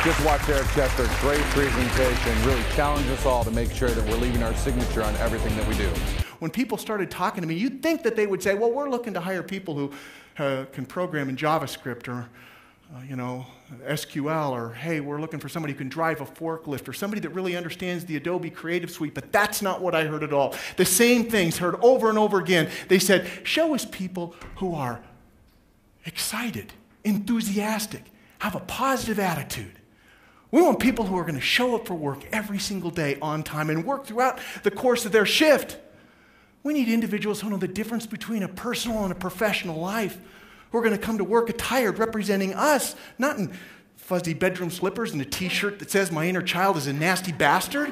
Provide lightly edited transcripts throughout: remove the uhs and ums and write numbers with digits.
Just watch Eric Chester. Great presentation. Really challenge us all to make sure that we're leaving our signature on everything that we do. When people started talking to me, you'd think that they would say, well, we're looking to hire people who can program in JavaScript or SQL, or hey, we're looking for somebody who can drive a forklift, or somebody that really understands the Adobe Creative Suite. But that's not what I heard at all. The same things heard over and over again. They said, show us people who are excited, enthusiastic, have a positive attitude. We want people who are going to show up for work every single day on time and work throughout the course of their shift. We need individuals who know the difference between a personal and a professional life, who are going to come to work attired, representing us, not in fuzzy bedroom slippers and a t-shirt that says my inner child is a nasty bastard.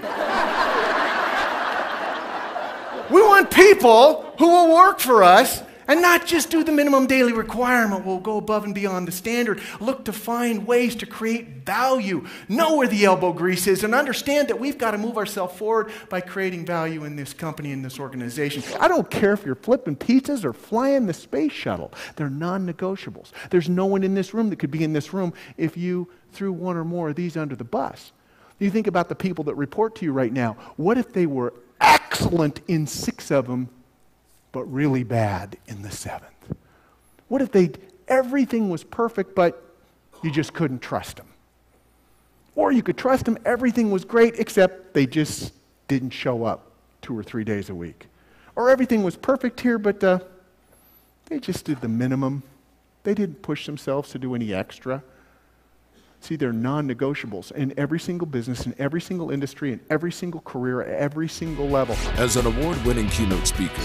We want people who will work for us and not just do the minimum daily requirement. We'll go above and beyond the standard, look to find ways to create value, know where the elbow grease is, and understand that we've got to move ourselves forward by creating value in this company, in this organization. I don't care if you're flipping pizzas or flying the space shuttle. They're non-negotiables. There's no one in this room that could be in this room if you threw one or more of these under the bus. You think about the people that report to you right now. What if they were excellent in 6 of them, but really bad in the 7th? What if everything was perfect, but you just couldn't trust them? Or you could trust them, everything was great, except they just didn't show up 2 or 3 days a week. Or everything was perfect here, but they just did the minimum. They didn't push themselves to do any extra. See, they're non-negotiables in every single business, in every single industry, in every single career, at every single level. As an award-winning keynote speaker,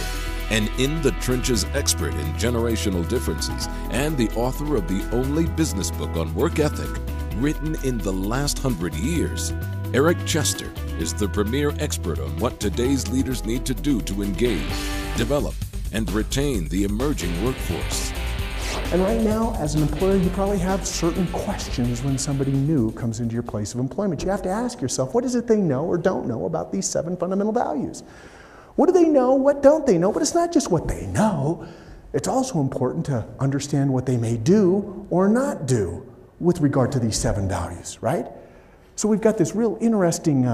an in-the-trenches expert in generational differences, and the author of the only business book on work ethic written in the last 100 years, Eric Chester is the premier expert on what today's leaders need to do to engage, develop, and retain the emerging workforce. And right now, as an employer, you probably have certain questions when somebody new comes into your place of employment. You have to ask yourself, what is it they know or don't know about these 7 fundamental values? What do they know? What don't they know? But it's not just what they know. It's also important to understand what they may do or not do with regard to these 7 values, right? So we've got this real interesting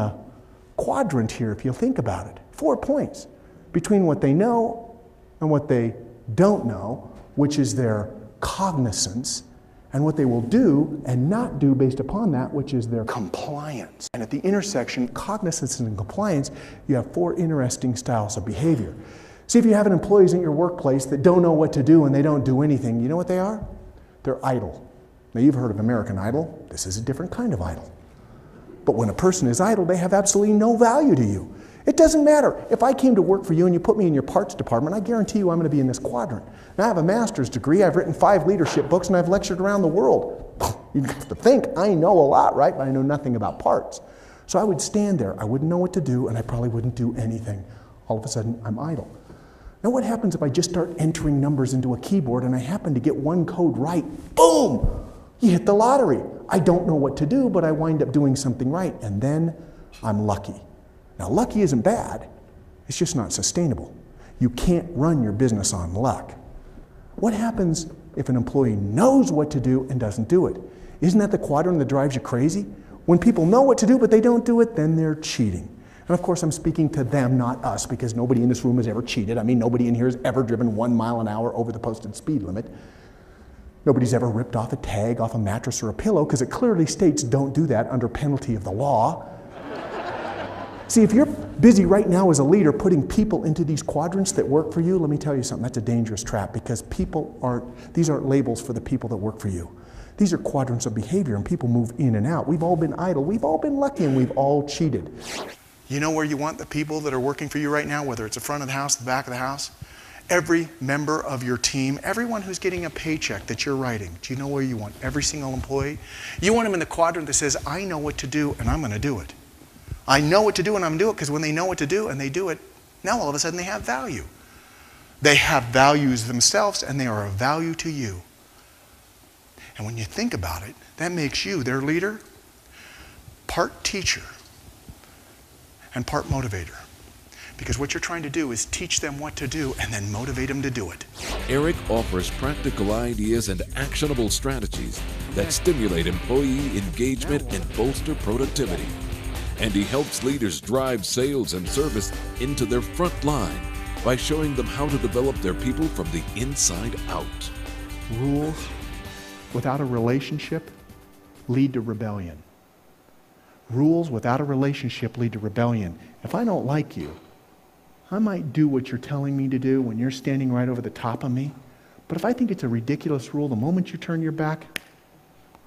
quadrant here, if you think about it. 4 points between what they know and what they don't know, which is their cognizance, and what they will do and not do based upon that, which is their compliance. And at the intersection, cognizance and compliance, you have 4 interesting styles of behavior. See, if you have employees in your workplace that don't know what to do and they don't do anything, you know what they are? They're idle. Now, you've heard of American Idol. This is a different kind of idle. But when a person is idle, they have absolutely no value to you. It doesn't matter. If I came to work for you and you put me in your parts department, I guarantee you I'm going to be in this quadrant. Now, I have a master's degree, I've written 5 leadership books, and I've lectured around the world. You'd have to think, I know a lot, right? But I know nothing about parts. So I would stand there, I wouldn't know what to do, and I probably wouldn't do anything. All of a sudden, I'm idle. Now, what happens if I just start entering numbers into a keyboard and I happen to get one code right? Boom! You hit the lottery. I don't know what to do, but I wind up doing something right, and then I'm lucky. Now, lucky isn't bad, it's just not sustainable. You can't run your business on luck. What happens if an employee knows what to do and doesn't do it? Isn't that the quadrant that drives you crazy? When people know what to do but they don't do it, then they're cheating. And of course, I'm speaking to them, not us, because nobody in this room has ever cheated. I mean, nobody in here has ever driven 1 mile an hour over the posted speed limit. Nobody's ever ripped off a tag off a mattress or a pillow, because it clearly states don't do that under penalty of the law. See, if you're busy right now as a leader putting people into these quadrants that work for you, let me tell you something, that's a dangerous trap, because these aren't labels for the people that work for you. These are quadrants of behavior, and people move in and out. We've all been idle, we've all been lucky, and we've all cheated. You know where you want the people that are working for you right now, whether it's the front of the house, the back of the house? Every member of your team, everyone who's getting a paycheck that you're writing, do you know where you want every single employee? You want them in the quadrant that says, I know what to do, and I'm going to do it. I know what to do and I'm going to do it, because when they know what to do and they do it, now all of a sudden they have value. They have values themselves and they are of value to you. And when you think about it, that makes you, their leader, part teacher and part motivator. Because what you're trying to do is teach them what to do and then motivate them to do it. Eric offers practical ideas and actionable strategies that stimulate employee engagement and bolster productivity. And he helps leaders drive sales and service into their front line by showing them how to develop their people from the inside out. Rules without a relationship lead to rebellion. Rules without a relationship lead to rebellion. If I don't like you, I might do what you're telling me to do when you're standing right over the top of me. But if I think it's a ridiculous rule, the moment you turn your back,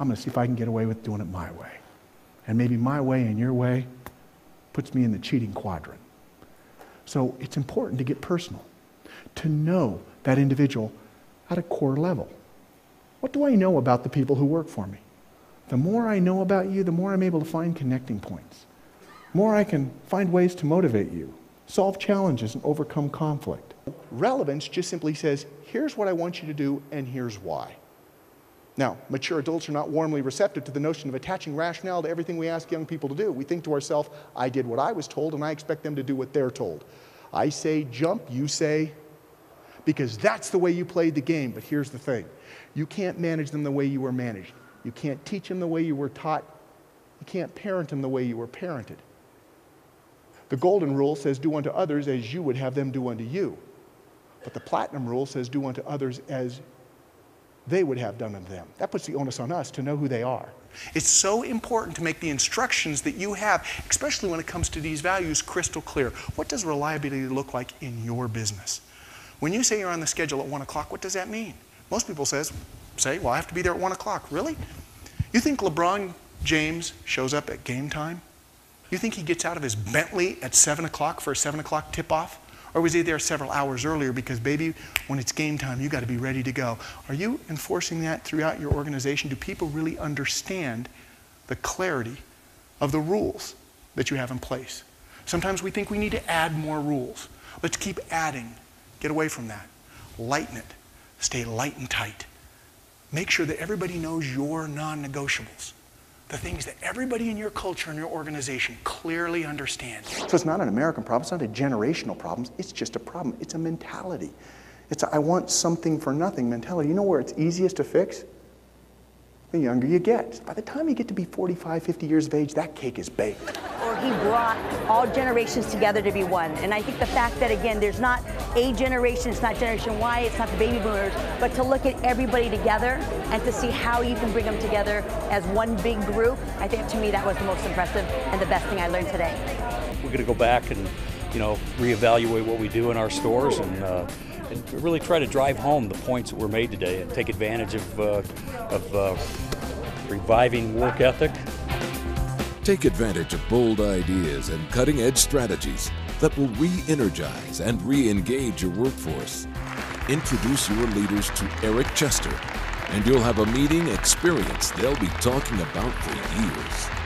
I'm going to see if I can get away with doing it my way. And maybe my way and your way puts me in the cheating quadrant. So it's important to get personal, to know that individual at a core level. What do I know about the people who work for me? The more I know about you, the more I'm able to find connecting points. The more I can find ways to motivate you, solve challenges, and overcome conflict. Relevance just simply says, here's what I want you to do, and here's why. Now, mature adults are not warmly receptive to the notion of attaching rationale to everything we ask young people to do. We think to ourselves, I did what I was told, and I expect them to do what they're told. I say jump, you say, because that's the way you played the game. But here's the thing. You can't manage them the way you were managed. You can't teach them the way you were taught. You can't parent them the way you were parented. The golden rule says, do unto others as you would have them do unto you. But the platinum rule says, do unto others as they would have done unto them. That puts the onus on us to know who they are. It's so important to make the instructions that you have, especially when it comes to these values, crystal clear. What does reliability look like in your business? When you say you're on the schedule at 1 o'clock, what does that mean? Most people say, well, I have to be there at 1 o'clock. Really? You think LeBron James shows up at game time? You think he gets out of his Bentley at 7 o'clock for a 7 o'clock tip-off? Or was he there several hours earlier because, baby, when it's game time, you got to be ready to go? Are you enforcing that throughout your organization? Do people really understand the clarity of the rules that you have in place? Sometimes we think we need to add more rules. Let's keep adding. Get away from that. Lighten it. Stay light and tight. Make sure that everybody knows your non-negotiables. The things that everybody in your culture and your organization clearly understands. So it's not an American problem, it's not a generational problem, it's just a problem. It's a mentality. It's a I want something for nothing mentality. You know where it's easiest to fix? The younger you get. By the time you get to be 45, 50 years of age, that cake is baked. Or he brought all generations together to be one. And I think the fact that, again, there's not a generation, it's not Generation Y, it's not the baby boomers, but to look at everybody together and to see how you can bring them together as one big group, I think to me that was the most impressive and the best thing I learned today. We're going to go back and, reevaluate what we do in our stores and really try to drive home the points that were made today and take advantage of reviving work ethic. Take advantage of bold ideas and cutting-edge strategies that will re-energize and re-engage your workforce. Introduce your leaders to Eric Chester, and you'll have a meeting experience they'll be talking about for years.